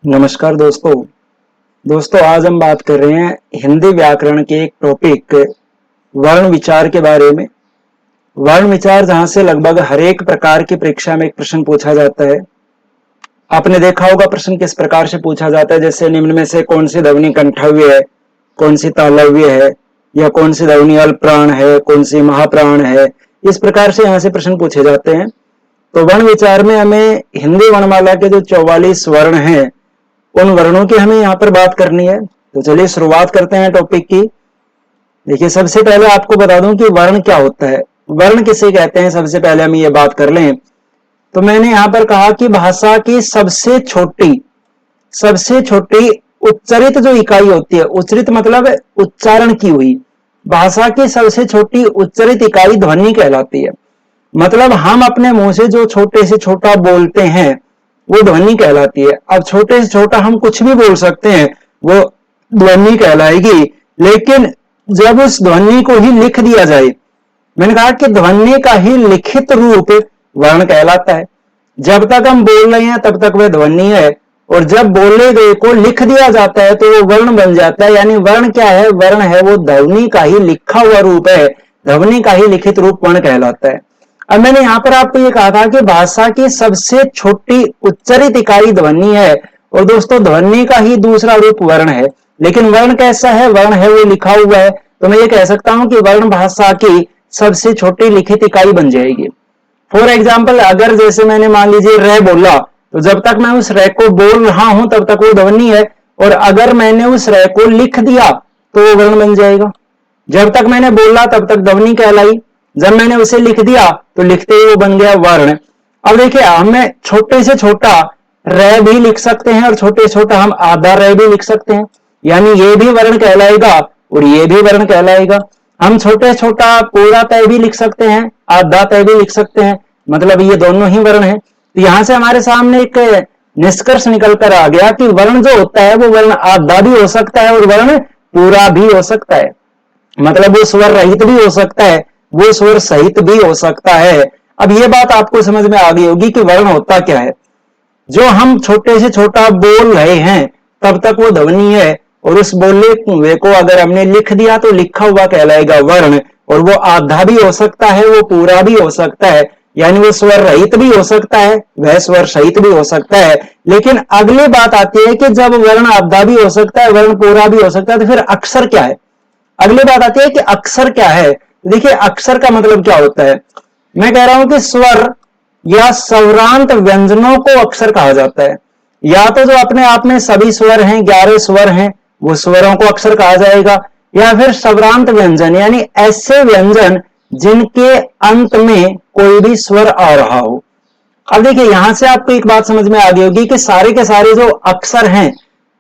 नमस्कार दोस्तों आज हम बात कर रहे हैं हिंदी व्याकरण के एक टॉपिक वर्ण विचार के बारे में। वर्ण विचार जहां से लगभग हर एक प्रकार की परीक्षा में एक प्रश्न पूछा जाता है। आपने देखा होगा प्रश्न किस प्रकार से पूछा जाता है, जैसे निम्न में से कौन सी ध्वनि कंठव्य है, कौन सी तालव्य है, या कौन सी ध्वनि अल्प प्राण है, कौन सी महाप्राण है। इस प्रकार से यहाँ से प्रश्न पूछे जाते हैं। तो वर्ण विचार में हमें हिंदी वर्णमाला के जो 44 वर्ण हैं उन वर्णों की हमें यहाँ पर बात करनी है। तो चलिए शुरुआत करते हैं टॉपिक की। देखिए, सबसे पहले आपको बता दूं कि वर्ण क्या होता है, वर्ण किसे कहते हैं। सबसे पहले हम ये बात कर लें तो मैंने यहाँ पर कहा कि भाषा की सबसे छोटी उच्चरित जो इकाई होती है, उच्चरित मतलब उच्चारण की हुई, भाषा की सबसे छोटी उच्चरित इकाई ध्वनि कहलाती है। मतलब हम अपने मुंह से जो छोटे से छोटा बोलते हैं वो ध्वनि कहलाती है। अब छोटे से छोटा हम कुछ भी बोल सकते हैं, वो ध्वनि कहलाएगी। लेकिन जब उस ध्वनि को ही लिख दिया जाए, मैंने कहा कि ध्वनि का ही लिखित रूप वर्ण कहलाता है। जब तक हम बोल रहे हैं तब तक वह ध्वनि है, और जब बोले गए को लिख दिया जाता है तो वो वर्ण बन जाता है। यानी वर्ण क्या है, वर्ण है वो ध्वनि का ही लिखा हुआ रूप है, ध्वनि का ही लिखित रूप वर्ण कहलाता है। अब मैंने यहां पर आपको ये कहा था कि भाषा की सबसे छोटी उच्चरित इकाई ध्वनि है, और दोस्तों ध्वनि का ही दूसरा रूप वर्ण है। लेकिन वर्ण कैसा है, वर्ण है वो लिखा हुआ है। तो मैं ये कह सकता हूं कि वर्ण भाषा की सबसे छोटी लिखित इकाई बन जाएगी। फॉर एग्जाम्पल, अगर जैसे मैंने मान लीजिए रे बोला, तो जब तक मैं उस रे को बोल रहा हूं तब तक वो ध्वनि है, और अगर मैंने उस रे को लिख दिया तो वो वर्ण बन जाएगा। जब तक मैंने बोला तब तक ध्वनि कहलाई, जब मैंने उसे लिख दिया तो लिखते ही वो बन गया वर्ण। अब देखिए, हमें छोटे से छोटा रे भी लिख सकते हैं और छोटे से छोटा हम आधा रे भी लिख सकते हैं, यानी ये भी वर्ण कहलाएगा और ये भी वर्ण कहलाएगा। हम छोटे से छोटा पूरा तय भी लिख सकते हैं, आधा तय भी लिख सकते हैं, मतलब ये दोनों ही वर्ण है। तो यहां से हमारे सामने एक निष्कर्ष निकल कर आ गया कि वर्ण जो होता है वो वर्ण आधा भी हो सकता है और वर्ण पूरा भी हो सकता है। मतलब वो स्वर रहित भी हो सकता है, वो स्वर सहित भी हो सकता है। अब ये बात आपको समझ में आ गई होगी कि वर्ण होता क्या है। जो हम छोटे से छोटा बोल रहे हैं तब तक वो ध्वनि है, और उस बोले हुए को अगर हमने लिख दिया तो लिखा हुआ कहलाएगा वर्ण। और वो आधा भी हो सकता है, वो पूरा भी हो सकता है, यानी वो स्वर रहित भी हो सकता है, वह स्वर सहित भी हो सकता है। लेकिन अगली बात आती है कि जब वर्ण आधा भी हो सकता है, वर्ण पूरा भी हो सकता है, तो फिर अक्षर क्या है। अगली बात आती है कि अक्षर क्या है। देखिए, अक्षर का मतलब क्या होता है। मैं कह रहा हूं कि स्वर या स्वरांत व्यंजनों को अक्षर कहा जाता है। या तो जो अपने आप में सभी स्वर हैं, 11 स्वर हैं, वो स्वरों को अक्षर कहा जाएगा, या फिर स्वरांत व्यंजन यानी ऐसे व्यंजन जिनके अंत में कोई भी स्वर आ रहा हो। अब देखिए, यहां से आपको एक बात समझ में आ गई होगी कि सारे के सारे जो अक्षर हैं,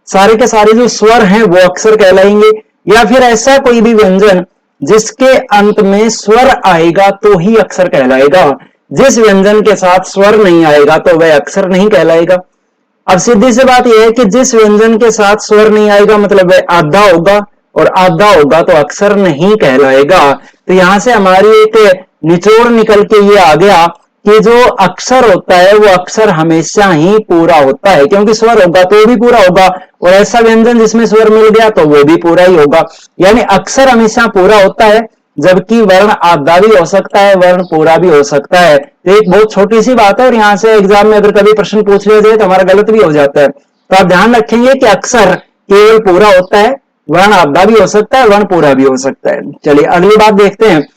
सारे के सारे जो स्वर हैं वो अक्षर कहलाएंगे, या फिर ऐसा कोई भी व्यंजन जिसके अंत में स्वर आएगा तो ही अक्षर कहलाएगा। जिस व्यंजन के साथ स्वर नहीं आएगा तो वह अक्षर नहीं कहलाएगा। अब सीधी सी बात यह है कि जिस व्यंजन के साथ स्वर नहीं आएगा मतलब वह आधा होगा, और आधा होगा तो अक्षर नहीं कहलाएगा। तो यहां से हमारी एक निचोड़ निकल के ये आ गया कि जो अक्षर होता है वो अक्षर हमेशा ही पूरा होता है, क्योंकि स्वर होगा तो भी पूरा होगा, और ऐसा व्यंजन जिसमें स्वर मिल गया तो वो भी पूरा ही होगा। यानी अक्षर हमेशा पूरा होता है, जबकि वर्ण आधा भी हो सकता है, वर्ण पूरा भी हो सकता है। तो एक बहुत छोटी सी बात है, और यहां से एग्जाम में अगर कभी प्रश्न पूछ लिया जाए तो हमारा गलत भी हो जाता है। तो आप ध्यान रखेंगे कि अक्षर केवल पूरा होता है, वर्ण आधा भी हो सकता है, वर्ण पूरा भी हो सकता है। चलिए अगली बात देखते हैं।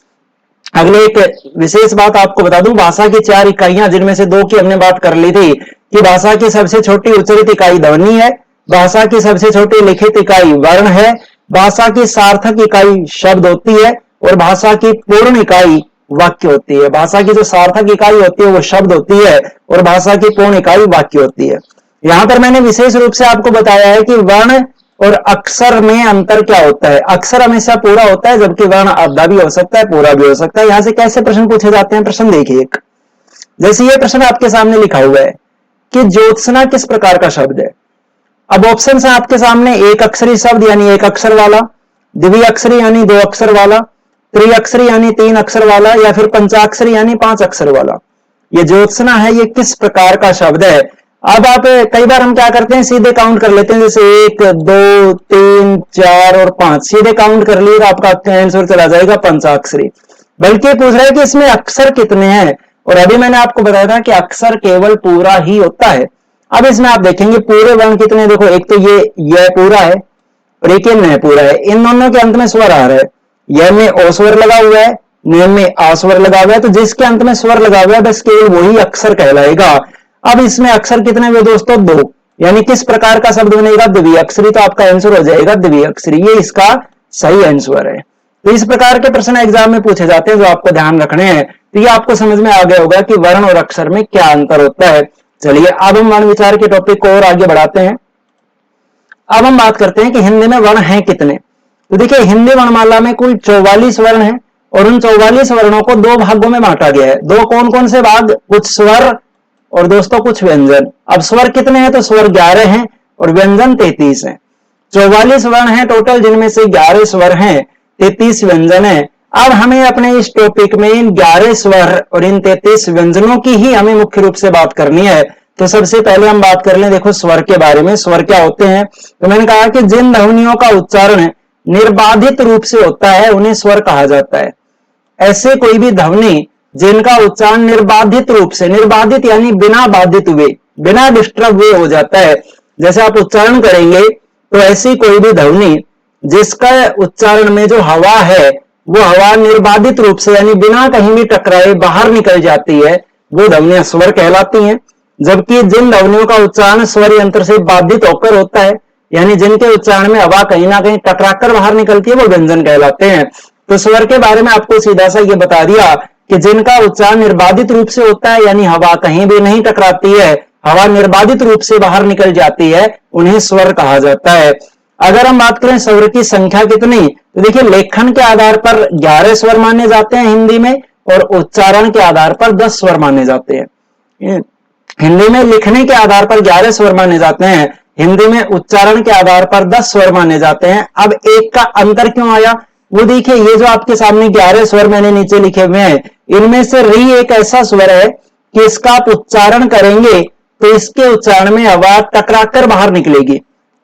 अगले एक विशेष बात आपको बता दूं, भाषा की 4 इकाइयां, जिनमें से 2 की हमने बात कर ली थी कि भाषा की सबसे छोटी उच्चरित इकाई ध्वनि है, भाषा की सबसे छोटी लिखित इकाई वर्ण है, भाषा की सार्थक इकाई शब्द होती है, और भाषा की पूर्ण इकाई वाक्य होती है। भाषा की जो सार्थक इकाई होती है वो शब्द होती है, और भाषा की पूर्ण इकाई वाक्य होती है। यहां पर मैंने विशेष रूप से आपको बताया है कि वर्ण और अक्षर में अंतर क्या होता है। अक्षर हमेशा पूरा होता है, जबकि वर्ण आधा भी हो सकता है, पूरा भी हो सकता है। यहां से कैसे प्रश्न पूछे जाते हैं, प्रश्न देखिए। एक जैसे ये प्रश्न आपके सामने लिखा हुआ है कि ज्योत्सना किस प्रकार का शब्द है। अब ऑप्शन है आपके सामने, एक अक्षरी शब्द यानी एक अक्षर वाला, द्विअक्षरी यानी 2 अक्षर वाला, त्रिअक्षरी यानी 3 अक्षर वाला, या फिर पंचाक्षरी यानी 5 अक्षर वाला। ये ज्योत्सना है, ये किस प्रकार का शब्द है। अब आप कई बार हम क्या करते हैं, सीधे काउंट कर लेते हैं, जैसे 1 2 3 4 और 5 सीधे काउंट कर लिए तो आपका आंसर चला जाएगा पंचाक्षरी। बल्कि पूछ रहा है कि इसमें अक्षर कितने हैं, और अभी मैंने आपको बताया था कि अक्षर केवल पूरा ही होता है। अब इसमें आप देखेंगे पूरे वर्ण कितने, देखो एक तो ये पूरा है और एक न पूरा है, इन दोनों के अंत में स्वर आ रहा है, यह में ओ स्वर लगा हुआ है, न में आ स्वर लगा हुआ है, तो जिसके अंत में स्वर लगा हुआ है बस केवल वही अक्षर कहलाएगा। अब इसमें अक्षर कितने हुए दोस्तों, 2, यानी किस प्रकार का शब्द बनेगा, द्विअक्षरी, तो आपका आंसर हो जाएगा द्विअक्षरी, ये इसका सही आंसर है। तो इस प्रकार के प्रश्न एग्जाम में पूछे जाते हैं जो आपको ध्यान रखने हैं। तो ये आपको समझ में आ गया होगा कि वर्ण और अक्षर में क्या अंतर होता है। चलिए अब हम वर्ण विचार के टॉपिक को और आगे बढ़ाते हैं। अब हम बात करते हैं कि हिंदी में वर्ण हैं कितने। तो देखिए हिंदी वर्णमाला में कुल 44 वर्ण हैं और उन 44 वर्णों को 2 भागों में बांटा गया है। 2 कौन कौन से भाग, कुछ स्वर और दोस्तों कुछ व्यंजन। अब स्वर कितने हैं, तो स्वर 11 हैं और व्यंजन 33 हैं। 44 वर्ण हैं टोटल, जिनमें से 11 स्वर हैं, 33 व्यंजन है। अब हमें अपने इस टॉपिक में इन 11 स्वर और इन 33 व्यंजनों की ही हमें मुख्य रूप से बात करनी है। तो सबसे पहले हम बात कर लें, देखो स्वर के बारे में। स्वर क्या होते हैं, तो मैंने कहा कि जिन ध्वनियों का उच्चारण निर्बाधित रूप से होता है उन्हें स्वर कहा जाता है। ऐसे कोई भी ध्वनि जिनका उच्चारण निर्बाधित रूप से, निर्बाधित यानी बिना बाधित हुए, बिना डिस्टर्ब हुए हो जाता है, जैसे आप उच्चारण करेंगे तो ऐसी कोई भी ध्वनि जिसका उच्चारण में जो हवा है वो हवा निर्बाधित रूप से यानी बिना कहीं भी टकराए बाहर निकल जाती है, वो ध्वनियां स्वर कहलाती हैं। जबकि जिन ध्वनियों का उच्चारण स्वर यंत्र से बाधित होकर होता है, यानी जिनके उच्चारण में हवा कहीं ना कहीं टकराकर बाहर निकलती है, वो व्यंजन कहलाते हैं। तो स्वर के बारे में आपको सीधा सा ये बता दिया कि जिनका उच्चारण निर्बाधित रूप से होता है, यानी हवा कहीं भी नहीं टकराती है, हवा निर्बाधित रूप से बाहर निकल जाती है, उन्हें स्वर कहा जाता है। अगर हम बात करें स्वर की संख्या कितनी, तो देखिए लेखन के आधार पर 11 स्वर माने जाते हैं हिंदी में, और उच्चारण के आधार पर 10 स्वर माने जाते हैं। हिंदी में लिखने के आधार पर 11 स्वर माने जाते हैं, हिंदी में उच्चारण के आधार पर 10 स्वर माने जाते हैं। अब एक का अंतर क्यों आया, वो देखिए, ये जो आपके सामने 11 स्वर मैंने नीचे लिखे हुए हैं, इनमें से री एक ऐसा स्वर है कि इसका आप उच्चारण करेंगे तो इसके उच्चारण में हवा टकराकर बाहर निकलेगी।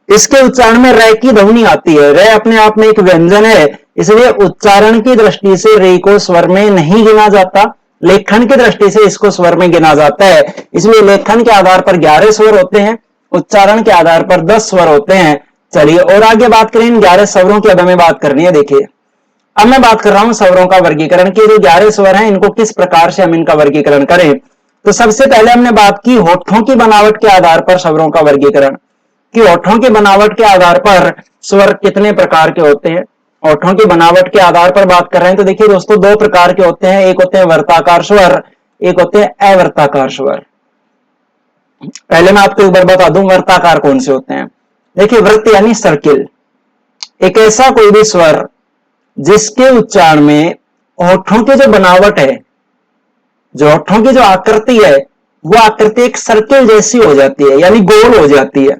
इसके उच्चारण में रे की ध्वनि आती है। रे अपने आप में एक व्यंजन है, इसलिए उच्चारण की दृष्टि से रे को स्वर में नहीं गिना जाता, लेखन की दृष्टि से इसको स्वर में गिना जाता है। इसलिए लेखन के आधार पर 11 स्वर होते हैं, उच्चारण के आधार पर 10 स्वर होते हैं। चलिए और आगे बात करें इन 11 स्वरों की। अब हमें बात करनी है, देखिए अब मैं बात कर रहा हूं स्वरों का वर्गीकरण की। जो 11 स्वर हैं इनको किस प्रकार से हम इनका वर्गीकरण करें। तो सबसे पहले हमने बात की होठों की बनावट के आधार पर स्वरों का वर्गीकरण, कि होठों की बनावट के आधार पर स्वर कितने प्रकार के होते हैं। होठों की बनावट के आधार पर बात कर रहे हैं तो देखिए दोस्तों 2 प्रकार के होते हैं, एक होते हैं वर्ताकार स्वर, एक होते हैं अवर्ताकार स्वर। पहले मैं आपको एक बार बता दूं वर्ताकार कौन से होते हैं। देखिए वृत्त यानी सर्किल, एक ऐसा कोई भी स्वर जिसके उच्चारण में होठों की जो बनावट है, जो होठों की जो आकृति है, वो आकृति एक सर्किल जैसी हो जाती है, यानी गोल हो जाती है।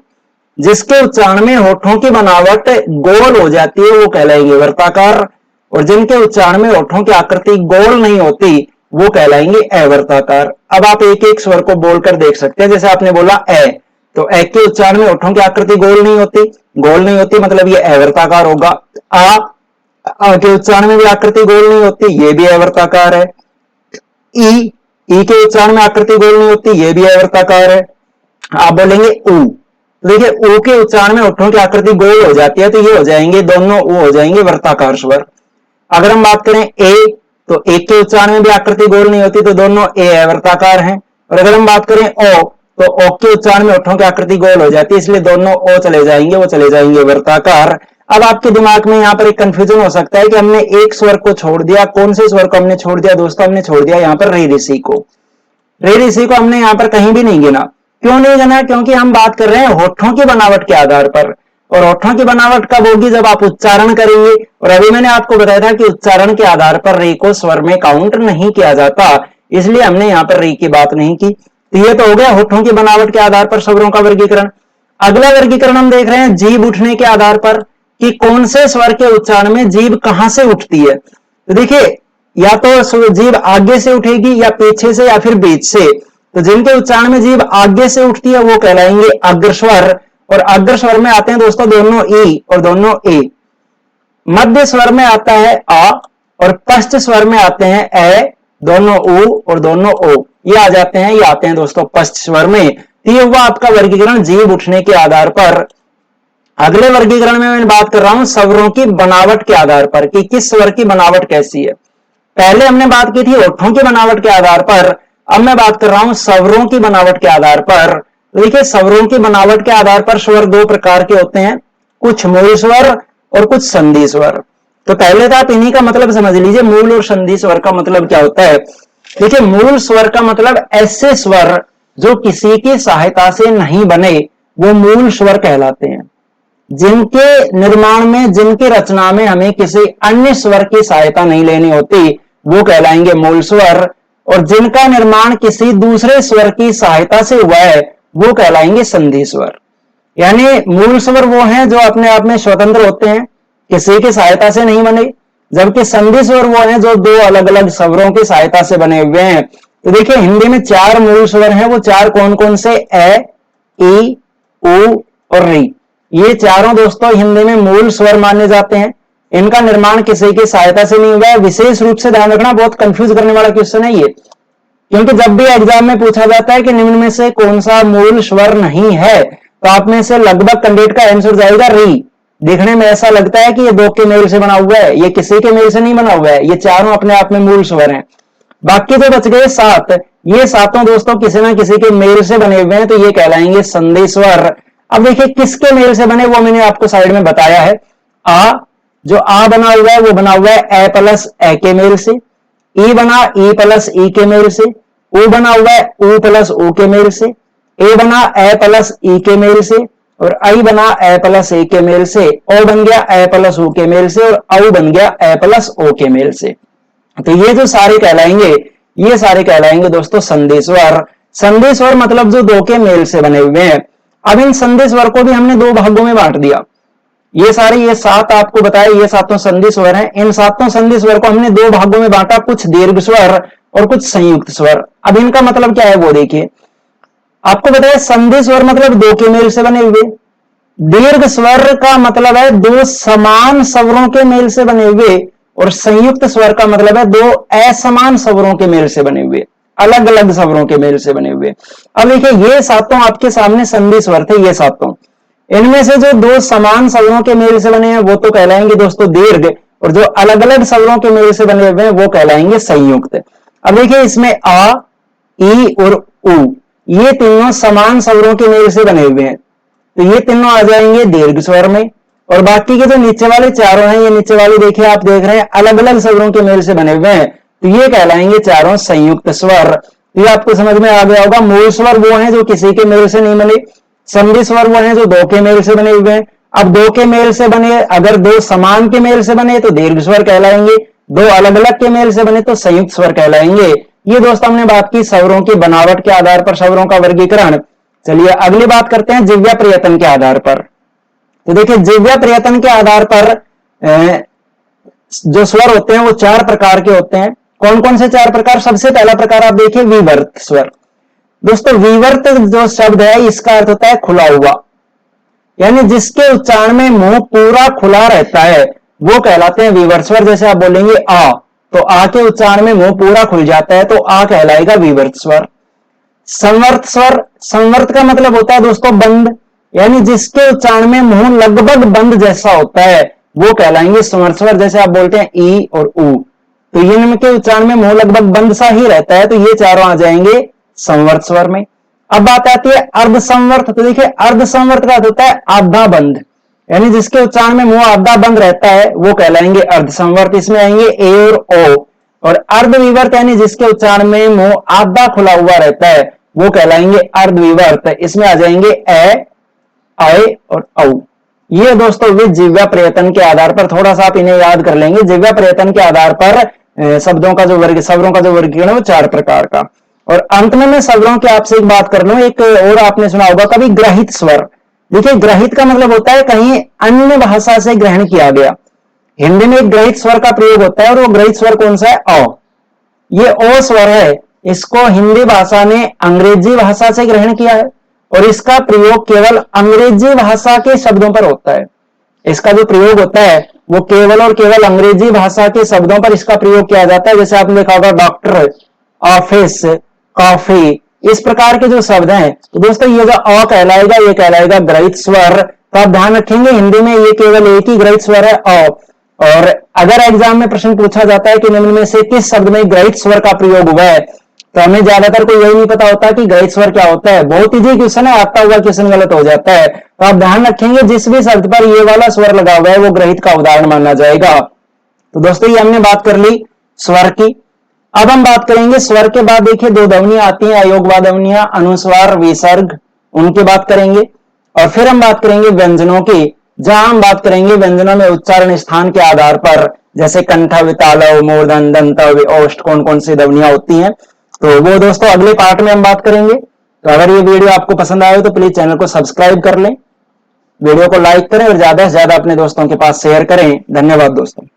जिसके उच्चारण में होठों की बनावट गोल हो जाती है वो कहलाएंगे वर्ताकार, और जिनके उच्चारण में होठों की आकृति गोल नहीं होती वो कहलाएंगे अवर्ताकार। अब आप एक एक स्वर को बोलकर देख सकते हैं। जैसे आपने बोला ए, तो ए के उच्चारण में होठों की आकृति गोल नहीं होती, गोल नहीं होती मतलब ये अवर्ताकार होगा। आ के उच्चारण में भी आकृति गोल नहीं होती, ये भी अवर्ताकार है। ई के उच्चारण में आकृति गोल नहीं होती, ये भी अवर्ताकार है। आप बोलेंगे ऊ, देखिए ऊ के उच्चारण में होठों की आकृति गोल हो जाती है, तो ये हो जाएंगे दोनों ऊ हो जाएंगे वर्ताकार स्वर। अगर हम बात करें ए, तो एक के उच्चारण में भी आकृति गोल नहीं होती, तो दोनों ए अवर्ताकार हैं। और अगर हम बात करें ओ, तो ओ के उच्चारण में होठों की आकृति गोल हो जाती है, इसलिए दोनों ओ चले जाएंगे, वो चले जाएंगे वर्ताकार। अब आपके दिमाग में यहाँ पर एक कंफ्यूजन हो सकता है कि हमने एक स्वर को छोड़ दिया। कौन से स्वर को हमने छोड़ दिया दोस्तों, हमने छोड़ दिया यहाँ पर रे ऋषि को। रे ऋषि को हमने यहाँ पर कहीं भी नहीं गिना। क्यों नहीं गिना, क्योंकि हम बात कर रहे हैं होठों की बनावट के आधार पर, और होठों की बनावट कब होगी, जब आप उच्चारण करेंगे। और अभी मैंने आपको बताया था कि उच्चारण के आधार पर रे को स्वर में काउंट नहीं किया जाता, इसलिए हमने यहाँ पर रे की बात नहीं की। तो ये तो हो गया होठों की बनावट के आधार पर स्वरों का वर्गीकरण। अगला वर्गीकरण हम देख रहे हैं जीभ उठने के आधार पर, कि कौन से स्वर के उच्चारण में जीभ कहां से उठती है। तो देखिए या तो जीभ आगे से उठेगी या पीछे से या फिर बीच से। तो जिनके उच्चारण में जीभ आगे से उठती है वो कहलाएंगे अग्र स्वर। और अग्र स्वर में आते हैं दोस्तों दोनों ई और दोनों ए। मध्य स्वर में आता है आ और पश्च स्वर में आते हैं ए, दोनों ऊ और दोनों ओ। ये आ जाते हैं, ये आते हैं दोस्तों पश्च स्वर में। ये हुआ आपका वर्गीकरण जीभ उठने के आधार पर। अगले वर्गीकरण में मैं बात कर रहा हूं स्वरों की बनावट के आधार पर कि किस स्वर की बनावट कैसी है। पहले हमने बात की थी ओठों की बनावट के आधार पर, अब मैं बात कर रहा हूं स्वरों की बनावट के आधार पर। देखिए स्वरों की बनावट के आधार पर स्वर दो प्रकार के होते हैं, कुछ मूल स्वर और कुछ संधि स्वर। तो पहले तो आप इन्हीं का मतलब समझ लीजिए, मूल और संधि स्वर का मतलब क्या होता है। देखिए मूल स्वर का मतलब ऐसे स्वर जो किसी की सहायता से नहीं बने, वो मूल स्वर कहलाते हैं। जिनके निर्माण में, जिनकी रचना में हमें किसी अन्य स्वर की सहायता नहीं लेनी होती, वो कहलाएंगे मूल स्वर। और जिनका निर्माण किसी दूसरे स्वर की सहायता से हुआ है, वो कहलाएंगे संधि स्वर। यानी मूल स्वर वो हैं जो अपने आप में स्वतंत्र होते हैं, किसी की सहायता से नहीं बने, जबकि संधि स्वर वो हैं जो दो अलग अलग स्वरों की सहायता से बने हुए हैं। तो देखिए हिंदी में चार मूल स्वर हैं, वो चार कौन कौन से, ए, ई, उ और री। ये चारों दोस्तों हिंदी में मूल स्वर माने जाते हैं। इनका निर्माण किसी की सहायता से नहीं हुआ है। विशेष रूप से ध्यान रखना, बहुत कंफ्यूज करने वाला क्वेश्चन है ये, क्योंकि जब भी एग्जाम में पूछा जाता है कि निम्न में से कौन सा मूल स्वर नहीं है, तो आप में से लगभग कैंडिडेट का आंसर जाएगा री। देखने में ऐसा लगता है कि ये दो के मेल से बना हुआ है, ये किसी के मेल से नहीं बना हुआ है, ये चारों अपने आप में मूल स्वर हैं। बाकी जो बच गए सात, ये सातों दोस्तों किसी ना किसी के मेल से बने हुए हैं, तो ये कहलाएंगे संधि स्वर। अब देखिए किसके मेल से बने वो मैंने आपको साइड में बताया है। आ, जो आ बना हुआ है वो बना हुआ है ए प्लस ए के मेल से। ई बना ई प्लस ई के मेल से। उ बना हुआ है उ प्लस उ के मेल से। ए बना ए प्लस ई के मेल से। और आई बना ए प्लस ए के मेल से। ओ बन गया ए प्लस उ के मेल से। और औ बन गया ए प्लस ओ के मेल से। तो ये जो सारे कहलाएंगे, ये सारे कहलाएंगे दोस्तों संधि स्वर। संधि स्वर मतलब जो दो के मेल से बने हुए हैं। अब इन संधि स्वर को भी हमने दो भागों में बांट दिया। ये सारे, ये सात आपको बताया, ये सातों संधि स्वर हैं। इन सातों संधि स्वर को हमने दो भागों में बांटा, कुछ दीर्घ स्वर और कुछ संयुक्त स्वर। अब इनका मतलब क्या है वो देखिए। आपको बताया संधि स्वर मतलब दो के मेल से बने हुए। दीर्घ स्वर का मतलब है दो समान स्वरों के मेल से बने हुए। और संयुक्त स्वर का मतलब है दो असमान स्वरों के मेल से बने हुए, अलग अलग स्वरों के मेल से बने हुए। अब देखिए ये सातों आपके सामने संधि स्वर थे, ये सातों। इनमें से जो दो समान स्वरों के मेल से बने हैं वो तो कहलाएंगे दोस्तों दीर्घ, और जो अलग अलग स्वरों के मेल से बने हुए हैं वो कहलाएंगे संयुक्त। अब देखिए इसमें आ, ई और उ, ये तीनों समान स्वरों के मेल से बने हुए हैं, तो ये तीनों आ जाएंगे दीर्घ स्वर में। और बाकी के जो नीचे वाले चारों हैं, ये नीचे वाले देखिए आप देख रहे हैं अलग अलग स्वरों के मेल से बने हुए हैं, तो ये कहलाएंगे चारों संयुक्त स्वर। ये आपको समझ में आ गया होगा। मूल स्वर वो हैं जो किसी के मेल से नहीं बने, संधि स्वर वो हैं जो दो के मेल से बने हुए हैं। अब दो के मेल से बने, अगर दो समान के मेल से बने तो दीर्घ स्वर कहलाएंगे, दो अलग अलग के मेल से बने तो संयुक्त स्वर कहलाएंगे। ये दोस्तों हमने बात की स्वरों की बनावट के आधार पर स्वरों का वर्गीकरण। चलिए अगली बात करते हैं जिह्वा प्रयत्न के आधार पर। तो देखिए जिह्वा प्रयत्न के आधार पर जो स्वर होते हैं वो चार प्रकार के होते हैं। कौन कौन से चार प्रकार? सबसे पहला प्रकार आप देखिए विवर्त स्वर। दोस्तों विवर्त जो शब्द है इसका अर्थ होता है खुला हुआ, यानी जिसके उच्चारण में मुंह पूरा खुला रहता है वो कहलाते हैं विवर्त स्वर। जैसे आप बोलेंगे आ, तो आ के उच्चारण में मुंह पूरा खुल जाता है तो आ कहलाएगा विवर्त स्वर। संवर्त स्वर, संवर्त का मतलब होता है दोस्तों बंद, यानी जिसके उच्चारण में मुंह लगभग बंद जैसा होता है वो कहलाएंगे संवर्त स्वर। जैसे आप बोलते हैं ई और उ, तो इनके उच्चारण में मुंह लगभग बंद सा ही रहता है, तो ये चारों आ जाएंगे संवर्त स्वर में। अब बात आती है अर्ध संवर्त। तो देखिए अर्ध संवर्त का होता है आधा बंद, यानी जिसके उच्चारण में मुंह आधा बंद रहता है वो कहलाएंगे अर्ध संवर्त। इसमें आएंगे ए और ओ। और अर्ध विवर्त यानी जिसके उच्चारण में मुंह आधा खुला हुआ रहता है वो कहलाएंगे अर्ध विवर्त। इसमें आ जाएंगे ए, आए और औ। ये दोस्तों वे जिह्वा प्रयत्न के आधार पर, थोड़ा सा आप इन्हें याद कर लेंगे, जिह्वा प्रयत्न के आधार पर शब्दों का जो वर्ग, स्वरों का जो वर्गीकरण है वो चार प्रकार का। और अंत में मैं स्वरों की आपसे एक बात कर लूं, एक और आपने सुना होगा कभी ग्रहित स्वर। देखिए ग्रहित का मतलब होता है कहीं अन्य भाषा से ग्रहण किया गया। हिंदी में एक ग्रहित स्वर का प्रयोग होता है और वो ग्रहित स्वर कौन सा है? अ। ये ओ स्वर है, इसको हिंदी भाषा ने अंग्रेजी भाषा से ग्रहण किया है और इसका प्रयोग केवल अंग्रेजी भाषा के शब्दों पर होता है। इसका जो प्रयोग होता है वो केवल और केवल अंग्रेजी भाषा के शब्दों पर इसका प्रयोग किया जाता है। जैसे आपने देखा होगा डॉक्टर, ऑफिस, कॉफी, इस प्रकार के जो शब्द हैं। तो दोस्तों ये जो अ कहलाएगा ये कहलाएगा ग्रहित स्वर। तो आप ध्यान रखेंगे हिंदी में ये केवल एक ही ग्रहित स्वर है अ। और अगर एग्जाम में प्रश्न पूछा जाता है कि निम्न में से किस शब्द में ग्रहित स्वर का प्रयोग हुआ है, तो हमें ज्यादातर को यही नहीं पता होता कि ग्रहित स्वर क्या होता है। बहुत इजी क्वेश्चन है, आता हुआ क्वेश्चन गलत हो जाता है। तो आप ध्यान रखेंगे जिस भी शब्द पर ये वाला स्वर लगा हुआ है वो ग्रहित का उदाहरण माना जाएगा। तो दोस्तों ये हमने बात कर ली स्वर की। अब हम बात करेंगे स्वर के बाद देखिए दो ध्वनियां आती हैं अयोगवाद ध्वनियां, अनुस्वार, विसर्ग, उनकी बात करेंगे। और फिर हम बात करेंगे व्यंजनों की, जहां हम बात करेंगे व्यंजनों में उच्चारण स्थान के आधार पर, जैसे कंठव, तालव, मूर्धन, दंतव, ओष्ठ, कौन कौन सी ध्वनियां होती हैं। तो वो दोस्तों अगले पार्ट में हम बात करेंगे। तो अगर ये वीडियो आपको पसंद आए तो प्लीज चैनल को सब्सक्राइब कर लें, वीडियो को लाइक करें और ज्यादा से ज्यादा अपने दोस्तों के पास शेयर करें। धन्यवाद दोस्तों।